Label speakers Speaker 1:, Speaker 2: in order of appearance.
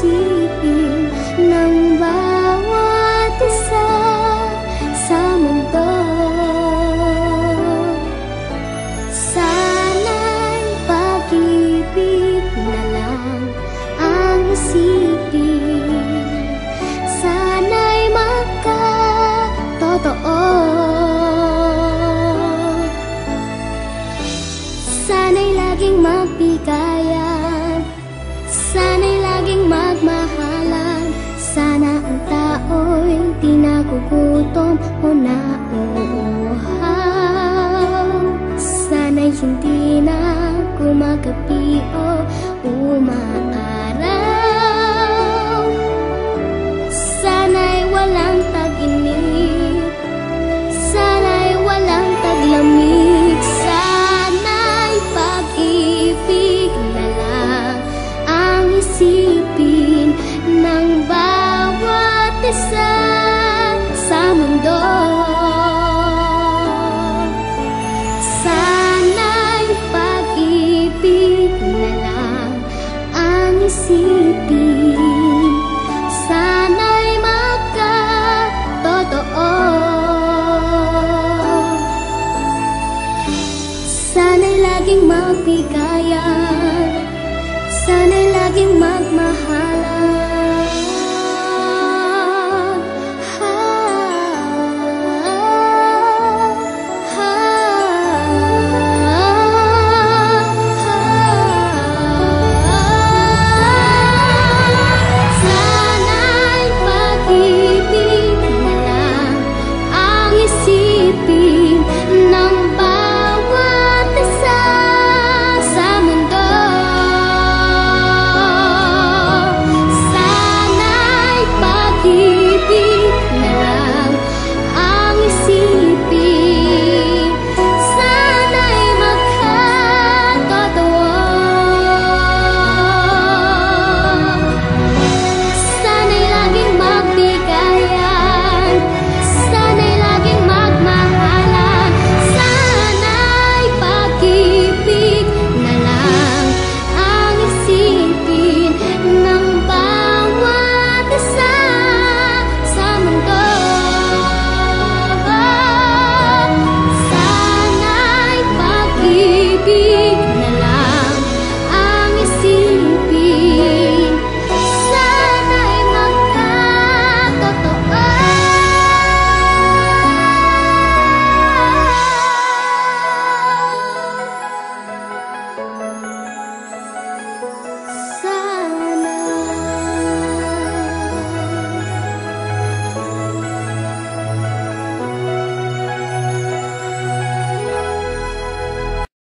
Speaker 1: isipin ng bawat isa sa mundo. Sana'y pag-ibig na lang ang isipin, sana'y magkatotoo. Sana'y laging magbigayan, sana'y laging magmahalan. Sana ang tao'y di nagugutom o nauuhaw. Sana'y hindi na gumagabi o umaaraw. Sana'y walang tag-init, sana'y walang taglamig. Sana'y pag-ibig na lang ang isipin ng bawat isa sa mundo. Sana'y pag-ibig na lang ang isipin, sana'y magkatotoo. Sana'y laging magbigayan, sana'y laging magmahal.